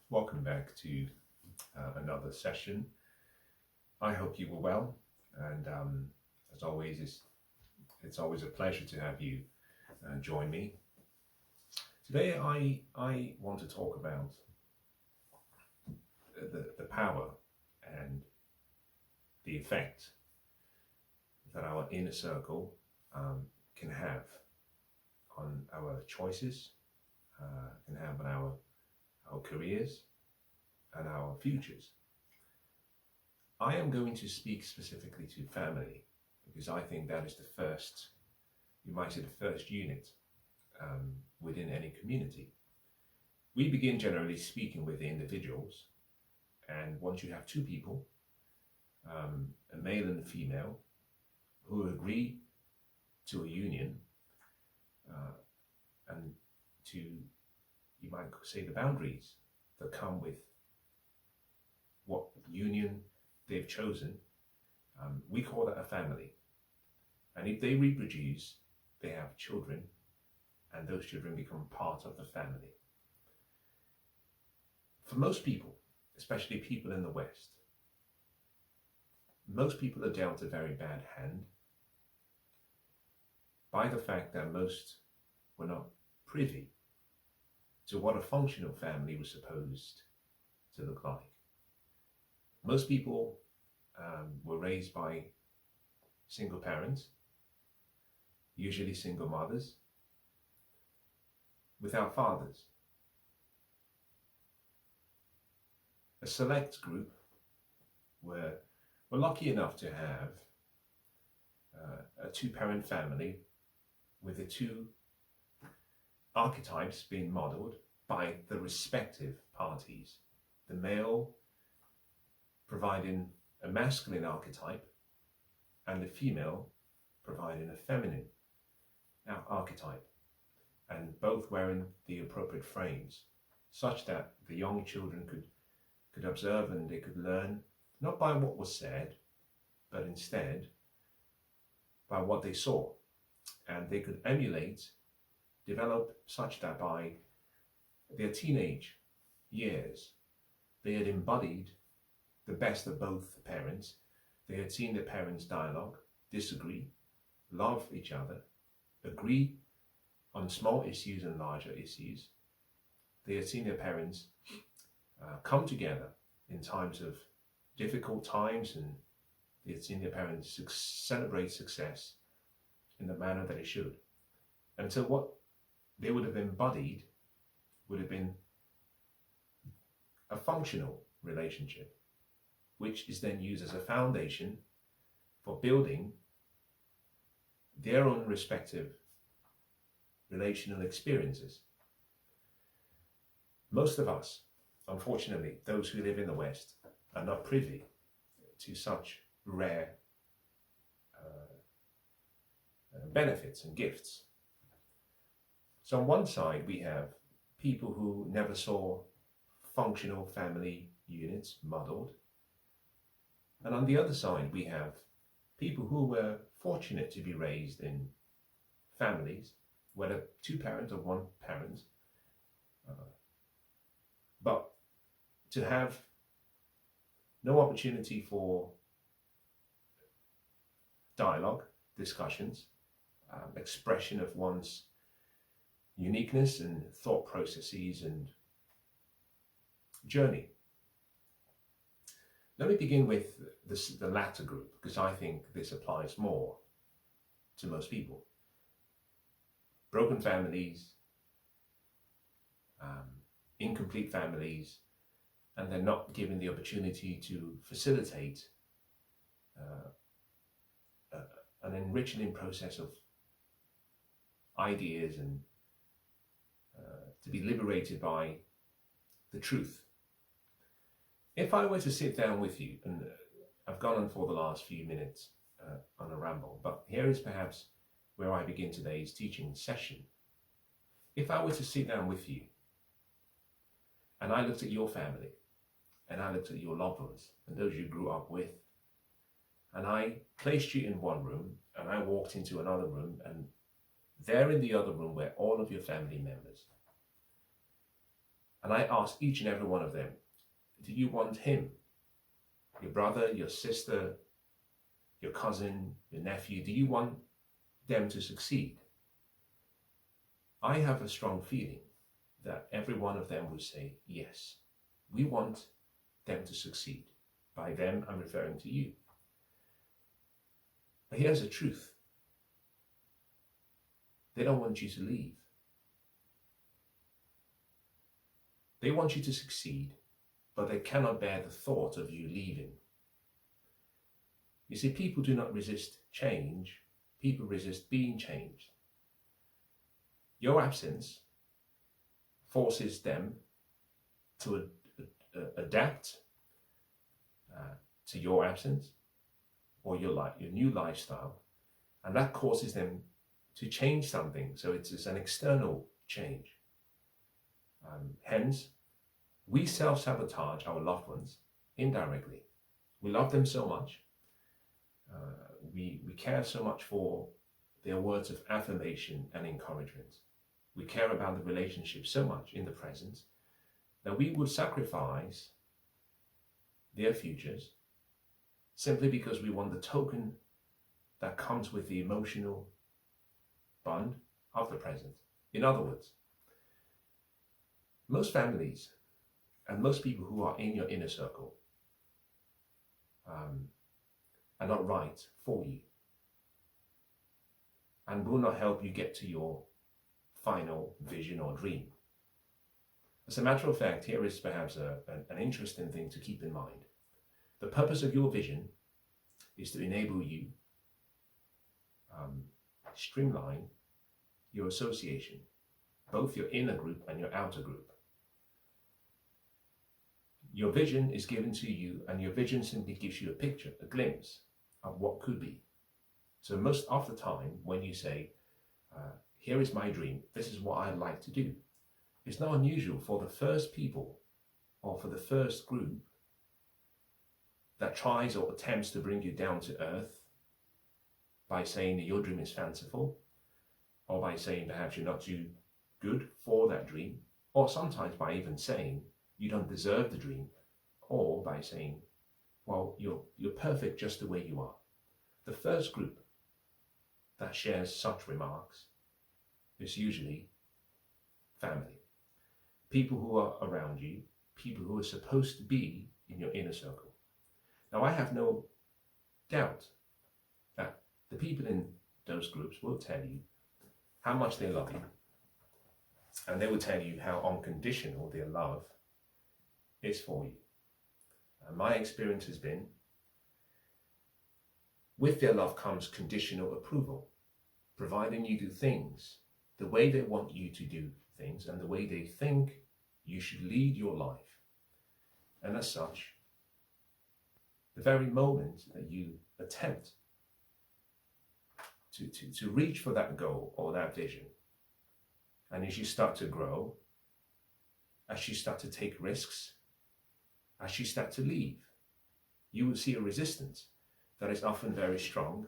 Welcome back to another session. I hope you were well, and as always, it's always a pleasure to have you join me. Today, I want to talk about the power and the effect that our inner circle can have on our choices, can have on our careers, and our futures. I am going to speak specifically to family because I think that is the first, you might say, the first unit within any community. We begin generally speaking with the individuals, and once you have two people, a male and a female, who agree to a union and to, you might say, the boundaries that come with what union they've chosen, we call that a family. And if they reproduce, they have children, and those children become part of the family. For most people, especially people in the West, most people are dealt a very bad hand by the fact that most were not privy to what a functional family was supposed to look like. Most people were raised by single parents, usually single mothers, without fathers. A select group were lucky enough to have a two-parent family with the two archetypes being modeled by the respective parties. The male providing a masculine archetype and the female providing a feminine archetype, and both wearing the appropriate frames such that the young children could observe and they could learn not by what was said, but instead by what they saw, and they could emulate, develop such that by their teenage years they had embodied the best of both parents. They had seen their parents dialogue, disagree, love each other, agree on small issues and larger issues. They had seen their parents come together in times of difficult times, and they had seen their parents celebrate success in the manner that it should. And so what they would have embodied would have been a functional relationship, which is then used as a foundation for building their own respective relational experiences. Most of us, unfortunately, those who live in the West, are not privy to such rare benefits and gifts. So on one side we have people who never saw functional family units modeled, and on the other side we have people who were fortunate to be raised in families, whether two parents or one parent, but to have no opportunity for dialogue, discussions, expression of one's uniqueness and thought processes and journey. Let me begin with the latter group, because I think this applies more to most people. Broken families, incomplete families, and they're not given the opportunity to facilitate an enriching process of ideas and to be liberated by the truth. If I were to sit down with you, and I've gone on for the last few minutes on a ramble, but here is perhaps where I begin today's teaching session. If I were to sit down with you and I looked at your family and I looked at your loved ones and those you grew up with, and I placed you in one room and I walked into another room, and there in the other room were all of your family members, And I ask each and every one of them, do you want him, your brother, your sister, your cousin, your nephew, do you want them to succeed? I have a strong feeling that every one of them would say, yes, we want them to succeed. By them, I'm referring to you. But here's the truth. They don't want you to leave. They want you to succeed, but they cannot bear the thought of you leaving. You see, people do not resist change. People resist being changed. Your absence forces them to adapt to your absence or your new lifestyle, and that causes them to change something. So it's an external change. Hence, we self-sabotage our loved ones indirectly. We love them so much. We care so much for their words of affirmation and encouragement. We care about the relationship so much in the present that we would sacrifice their futures simply because we want the token that comes with the emotional bond of the present. In other words, most families and most people who are in your inner circle are not right for you and will not help you get to your final vision or dream. As a matter of fact, here is perhaps an interesting thing to keep in mind. The purpose of your vision is to enable you streamline your association, both your inner group and your outer group. Your vision is given to you, and your vision simply gives you a picture, a glimpse of what could be. So most of the time when you say, here is my dream, this is what I'd like to do, it's not unusual for the first people or for the first group that tries or attempts to bring you down to earth by saying that your dream is fanciful, or by saying perhaps you're not too good for that dream, or sometimes by even saying you don't deserve the dream, or by saying, well, you're perfect just the way you are. The first group that shares such remarks is usually family. People who are around you, people who are supposed to be in your inner circle. Now, I have no doubt that the people in those groups will tell you how much they love you, and they will tell you how unconditional their love is for you. And my experience has been, with their love comes conditional approval, providing you do things the way they want you to do things and the way they think you should lead your life. And as such, the very moment that you attempt to reach for that goal or that vision, and as you start to grow, as you start to take risks, as you start to leave, you will see a resistance that is often very strong,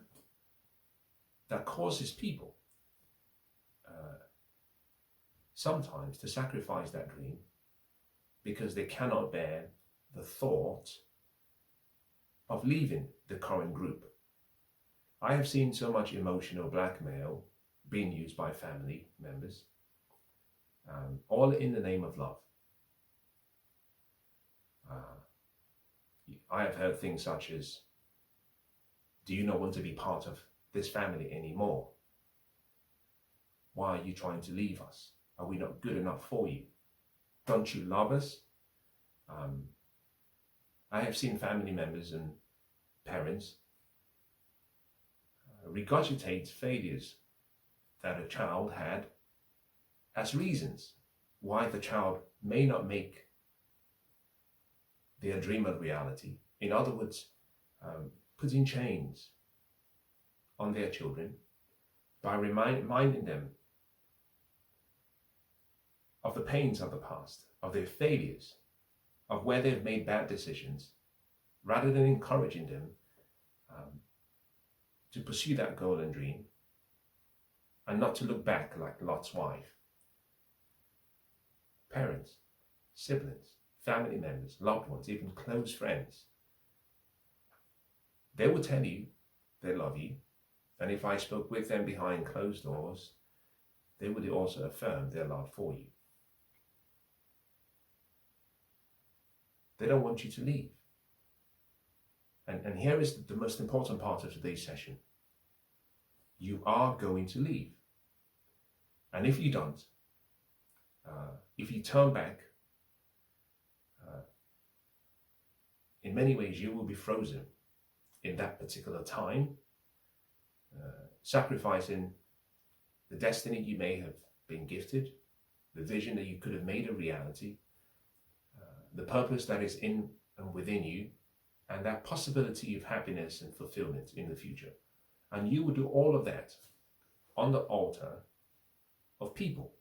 that causes people sometimes to sacrifice that dream because they cannot bear the thought of leaving the current group. I have seen so much emotional blackmail being used by family members, all in the name of love. I have heard things such as, do you not want to be part of this family anymore? Why are you trying to leave us? Are we not good enough for you? Don't you love us? I have seen family members and parents regurgitate failures that a child had as reasons why the child may not make their dream a reality. In other words, putting chains on their children by reminding them of the pains of the past, of their failures, of where they've made bad decisions, rather than encouraging them to pursue that goal and dream and not to look back like Lot's wife. Parents, siblings, family members, loved ones, even close friends. They will tell you they love you, and if I spoke with them behind closed doors, they would also affirm their love for you. They don't want you to leave. And here is the most important part of today's session. You are going to leave. And if you don't, if you turn back, in many ways you will be frozen in that particular time, sacrificing the destiny you may have been gifted, the vision that you could have made a reality, the purpose that is in and within you, and that possibility of happiness and fulfillment in the future. And you will do all of that on the altar of people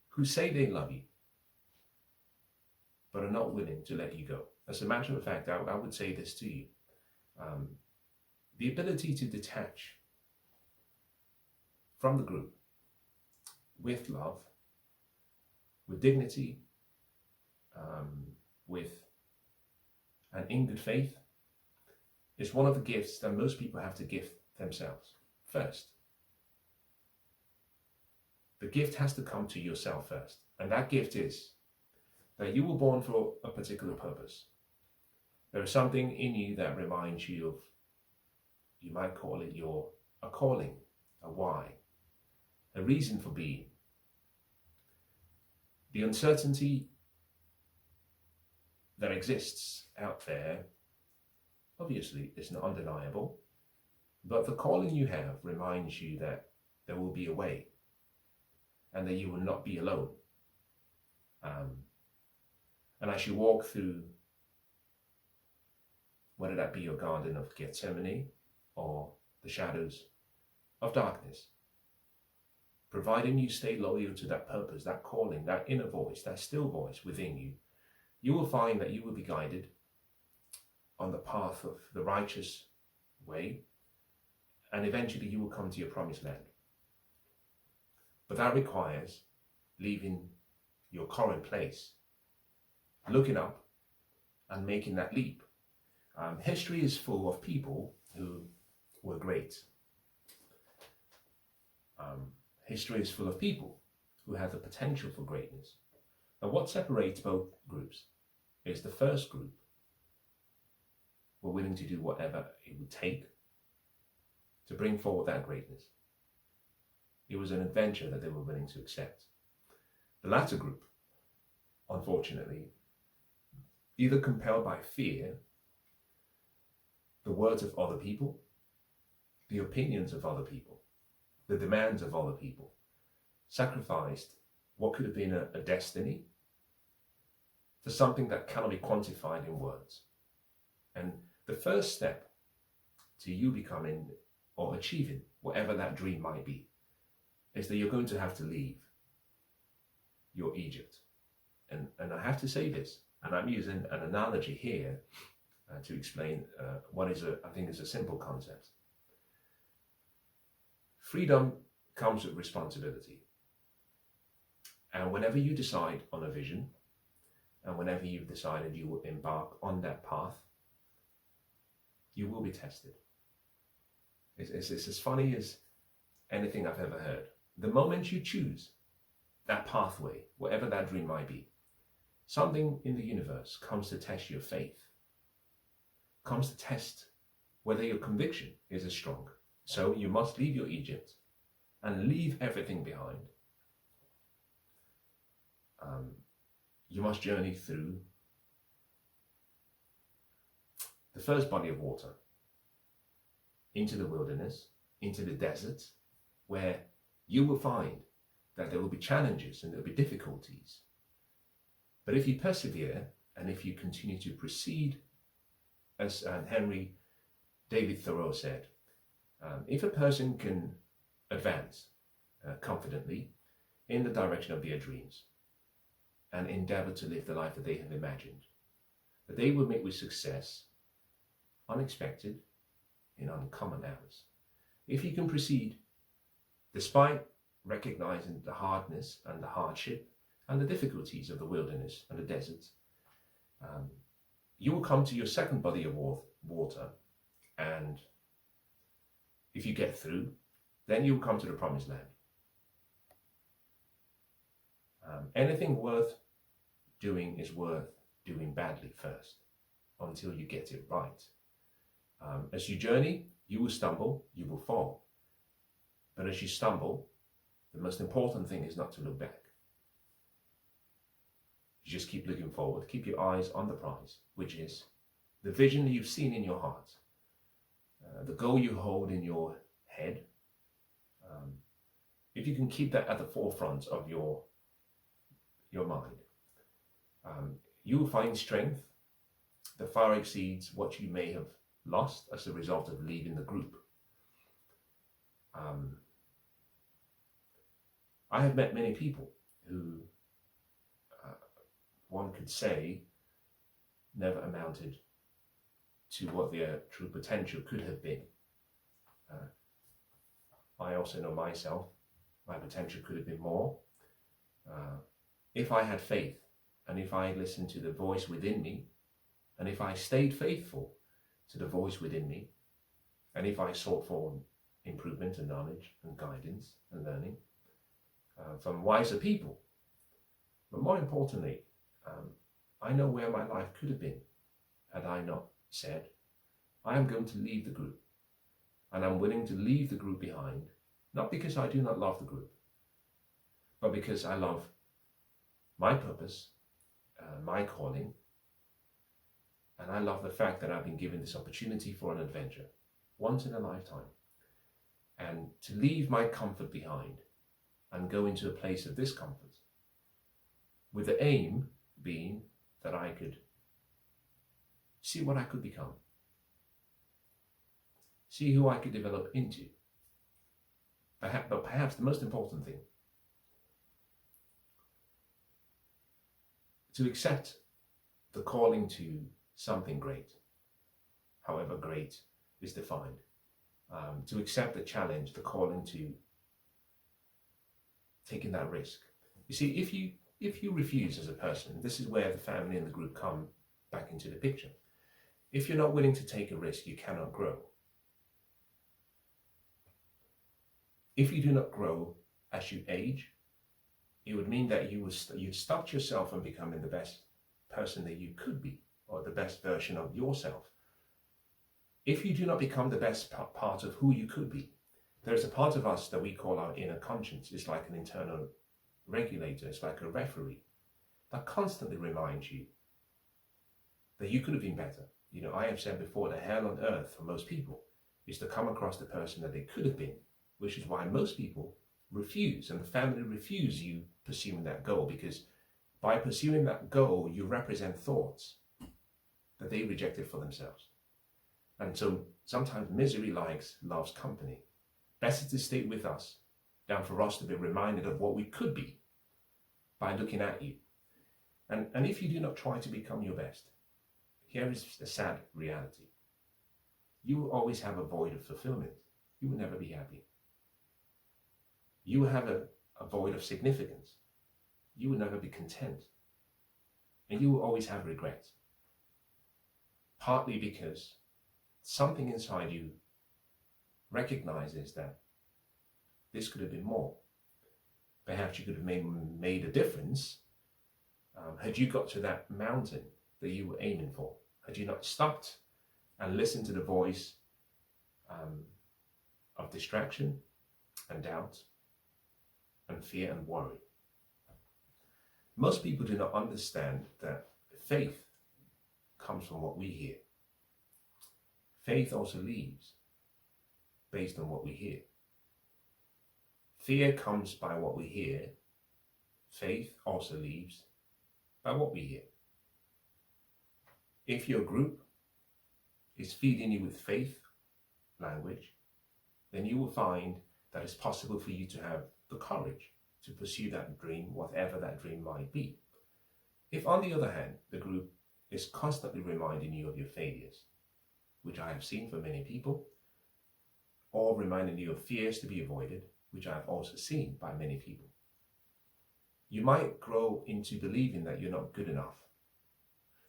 who say they love you, but are not willing to let you go. As a matter of fact, I would say this to you. The ability to detach from the group with love, with dignity, and in good faith, is one of the gifts that most people have to give themselves first. The gift has to come to yourself first. And that gift is that you were born for a particular purpose. There is something in you that reminds you of, you might call it a calling, a why, a reason for being. The uncertainty that exists out there, obviously, is not undeniable, but the calling you have reminds you that there will be a way and that you will not be alone. And as you walk through, whether that be your garden of Gethsemane or the shadows of darkness, providing you stay loyal to that purpose, that calling, that inner voice, that still voice within you, you will find that you will be guided on the path of the righteous way, and eventually you will come to your promised land. But that requires leaving your current place, looking up and making that leap. History is full of people who were great. History is full of people who had the potential for greatness. And what separates both groups is the first group were willing to do whatever it would take to bring forward that greatness. It was an adventure that they were willing to accept. The latter group, unfortunately, either compelled by fear, the words of other people, the opinions of other people, the demands of other people, sacrificed what could have been a destiny for something that cannot be quantified in words. And the first step to you becoming or achieving whatever that dream might be is that you're going to have to leave your Egypt. And I have to say this, and I'm using an analogy here to explain what I think is a simple concept. Freedom comes with responsibility. And whenever you decide on a vision, and whenever you've decided you will embark on that path, you will be tested. It's as funny as anything I've ever heard. The moment you choose that pathway, whatever that dream might be, something in the universe comes to test your faith, comes to test whether your conviction is as strong. So you must leave your Egypt and leave everything behind. You must journey through the first body of water, into the wilderness, into the desert, where you will find that there will be challenges and there will be difficulties. But if you persevere and if you continue to proceed, as Henry David Thoreau said, if a person can advance confidently in the direction of their dreams and endeavor to live the life that they have imagined, that they will meet with success, unexpected, in uncommon hours. If you can proceed despite recognizing the hardness and the hardship and the difficulties of the wilderness and the desert. You will come to your second body of water, and if you get through, then you will come to the promised land. Anything worth doing is worth doing badly first, until you get it right. As you journey, you will stumble, you will fall. But as you stumble, the most important thing is not to look back. You just keep looking forward, keep your eyes on the prize, which is the vision that you've seen in your heart, the goal you hold in your head. If you can keep that at the forefront of your mind, you will find strength that far exceeds what you may have lost as a result of leaving the group. I have met many people who one could say never amounted to what their true potential could have been. I also know myself, my potential could have been more. If I had faith, and if I listened to the voice within me, and if I stayed faithful to the voice within me, and if I sought for improvement and knowledge and guidance and learning from wiser people. But more importantly, I know where my life could have been had I not said, I am going to leave the group, and I'm willing to leave the group behind, not because I do not love the group, but because I love my purpose, my calling, and I love the fact that I've been given this opportunity for an adventure, once in a lifetime, and to leave my comfort behind and go into a place of discomfort, with the aim being that I could see what I could become, see who I could develop into. But perhaps the most important thing, to accept the calling to something great, however great is defined, to accept the challenge, the calling to taking that risk. You see, if you refuse as a person, this is where the family and the group come back into the picture. If you're not willing to take a risk, you cannot grow. If you do not grow as you age, it would mean that you'd stop yourself from becoming the best person that you could be, or the best version of yourself. If you do not become the best part of who you could be, there's a part of us that we call our inner conscience. It's like an internal regulator, it's like a referee that constantly reminds you that you could have been better. You know, I have said before that hell on earth for most people is to come across the person that they could have been, which is why most people refuse, and the family refuse you pursuing that goal, because by pursuing that goal, you represent thoughts that they rejected for themselves. And so sometimes misery loves company. Better to stay with us than for us to be reminded of what we could be by looking at you. And if you do not try to become your best, here is a sad reality. You will always have a void of fulfillment. You will never be happy. You will have a void of significance. You will never be content. And you will always have regret. Partly because something inside you recognizes that this could have been more. Perhaps you could have made a difference had you got to that mountain that you were aiming for. Had you not stopped and listened to the voice of distraction and doubt and fear and worry. Most people do not understand that faith comes from what we hear. Faith also leaves based on what we hear. Fear comes by what we hear. Faith also leaves by what we hear. If your group is feeding you with faith language, then you will find that it's possible for you to have the courage to pursue that dream, whatever that dream might be. If, on the other hand, the group is constantly reminding you of your failures, which I have seen for many people, or reminding you of fears to be avoided, which I have also seen by many people, you might grow into believing that you're not good enough.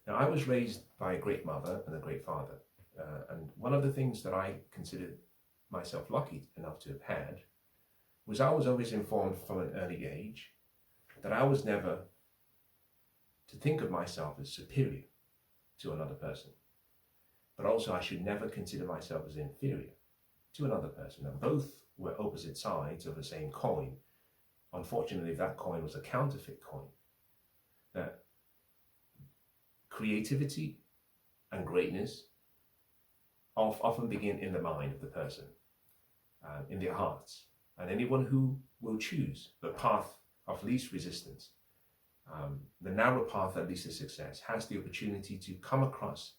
Now, I was raised by a great mother and a great father. And one of the things that I considered myself lucky enough to have had was I was always informed from an early age that I was never to think of myself as superior to another person. But also I should never consider myself as inferior to another person. And both were opposite sides of the same coin. Unfortunately, that coin was a counterfeit coin. That creativity and greatness often begin in the mind of the person, in their hearts. And anyone who will choose the path of least resistance, the narrow path that leads to success, has the opportunity to come across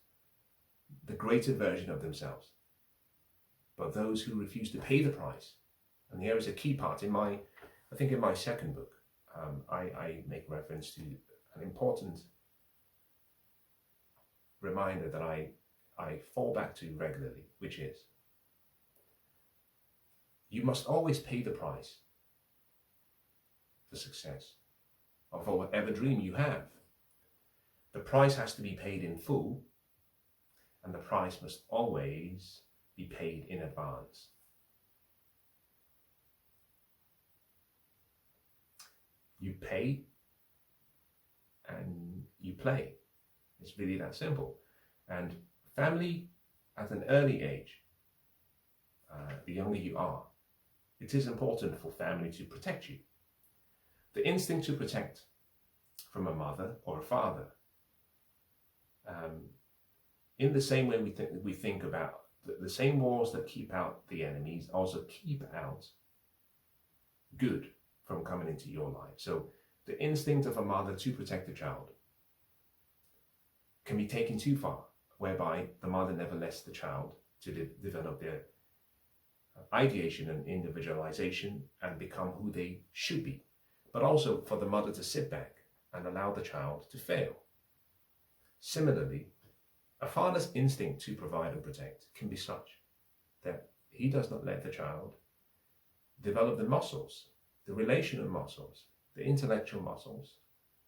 the greater version of themselves. But those who refuse to pay the price, and here is a key part, I think in my second book, I make reference to an important reminder that I fall back to regularly, which is, you must always pay the price for success, or for whatever dream you have. The price has to be paid in full, and the price must always be paid in advance. You pay and you play. It's really that simple. And family, at an early age, the younger you are, it is important for family to protect you. The instinct to protect from a mother or a father, in the same way we think about the same walls that keep out the enemies also keep out good from coming into your life. So the instinct of a mother to protect the child can be taken too far, whereby the mother never lets the child to develop their ideation and individualization and become who they should be, but also for the mother to sit back and allow the child to fail. Similarly, a father's instinct to provide and protect can be such that he does not let the child develop the muscles, the relational muscles, the intellectual muscles,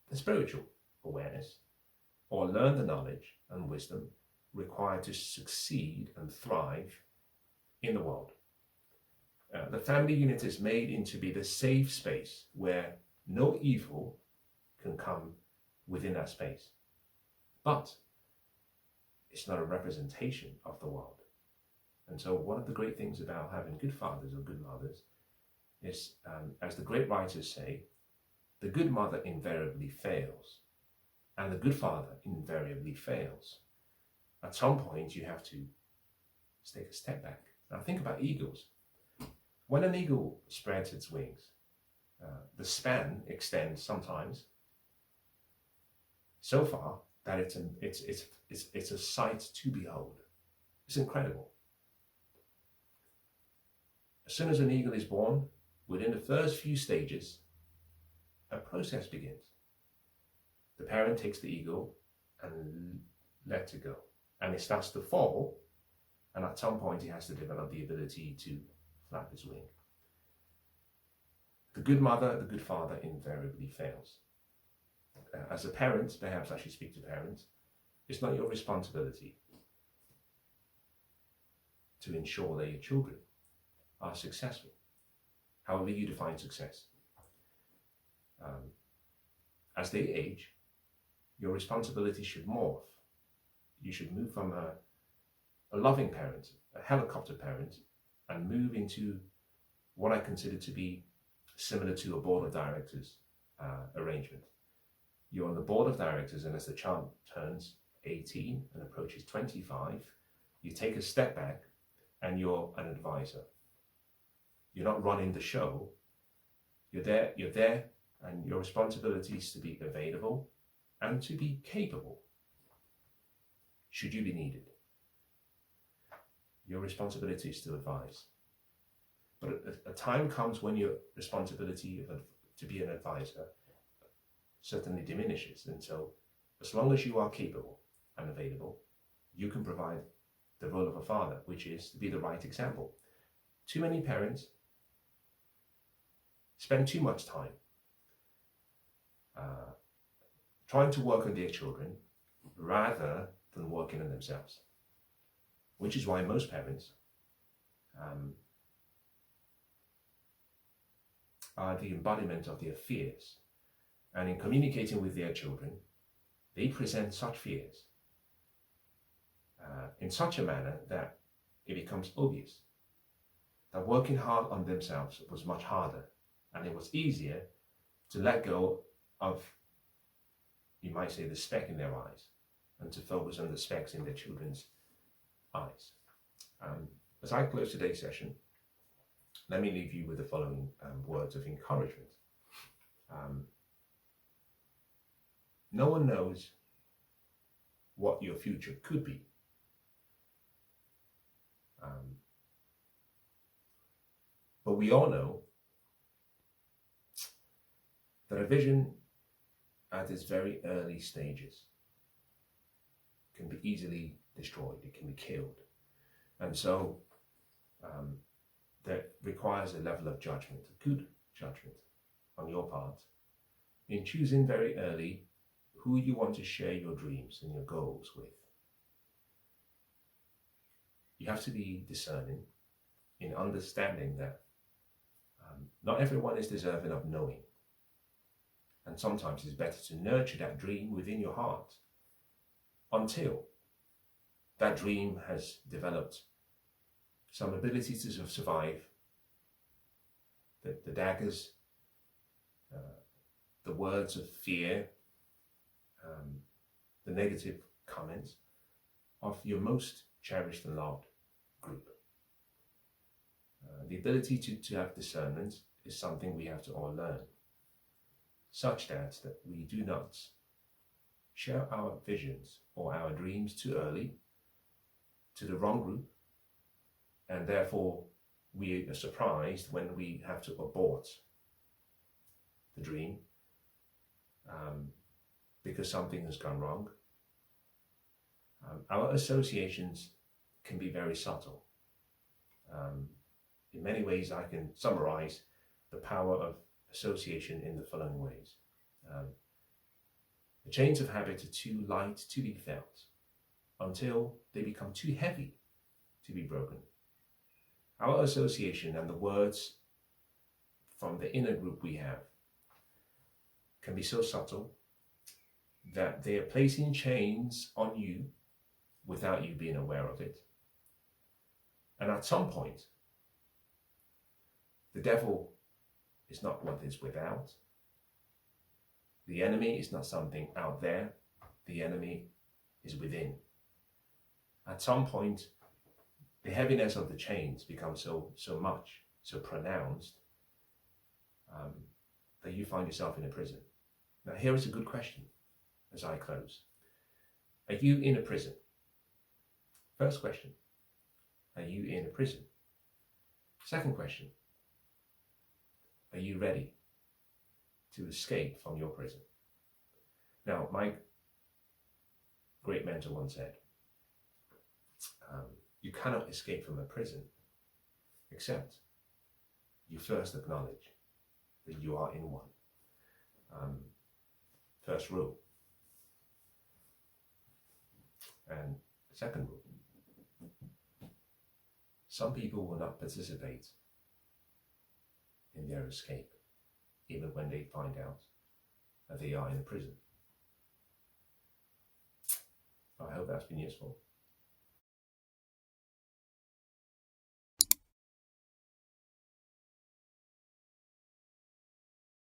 the spiritual awareness, or learn the knowledge and wisdom required to succeed and thrive in the world. The family unit is made into be the safe space where no evil can come within that space. But it's not a representation of the world. And so one of the great things about having good fathers or good mothers is, as the great writers say, the good mother invariably fails, and the good father invariably fails. At some point, you have to take a step back. Now think about eagles. When an eagle spreads its wings, the span extends sometimes so far that it's a sight to behold. It's incredible. As soon as an eagle is born, within the first few stages, a process begins. The parent takes the eagle and lets it go. And it starts to fall, and at some point it has to develop the ability to flap its wing. The good mother, the good father invariably fails. As a parent, perhaps I should speak to parents, it's not your responsibility to ensure that your children are successful, however you define success. As they age, your responsibility should morph. You should move from a loving parent, a helicopter parent, and move into what I consider to be similar to a board of directors arrangement. You're on the board of directors, and as the child turns 18 and approaches 25, you take a step back and you're an advisor. You're not running the show. You're there, and your responsibility is to be available and to be capable, should you be needed. Your responsibility is to advise. But a time comes when your responsibility to be an advisor certainly diminishes. And so as long as you are capable and available, you can provide the role of a father, which is to be the right example. Too many parents spend too much time trying to work on their children rather than working on themselves, which is why most parents are the embodiment of their fears. And in communicating with their children, they present such fears in such a manner that it becomes obvious that working hard on themselves was much harder, and it was easier to let go of, you might say, the speck in their eyes and to focus on the specks in their children's eyes. As I close today's session, let me leave you with the following words of encouragement. No one knows what your future could be. But we all know that a vision at its very early stages can be easily destroyed, it can be killed. And so that requires a level of judgment, a good judgment on your part, in choosing very early who you want to share your dreams and your goals with. You have to be discerning in understanding that not everyone is deserving of knowing. And sometimes it's better to nurture that dream within your heart until that dream has developed some ability to survive the daggers, the words of fear, the negative comments of your most cherished and loved group. The ability to have discernment is something we have to all learn, such that we do not share our visions or our dreams too early to the wrong group, and therefore we are surprised when we have to abort the dream because something has gone wrong. Our associations can be very subtle. In many ways, I can summarize the power of association in the following ways. The chains of habit are too light to be felt until they become too heavy to be broken. Our association and the words from the inner group we have can be so subtle that they are placing chains on you without you being aware of it. And at some point, the devil is not what is without. The enemy is not something out there. The enemy is within. At some point, the heaviness of the chains becomes so much, so pronounced, that you find yourself in a prison. Now, here is a good question as I close. Are you in a prison? First question, are you in a prison? Second question, are you ready to escape from your prison? Now, my great mentor once said, you cannot escape from a prison except you first acknowledge that you are in one. First rule. And second rule. Some people will not participate in their escape, even when they find out that they are in a prison. I hope that's been useful.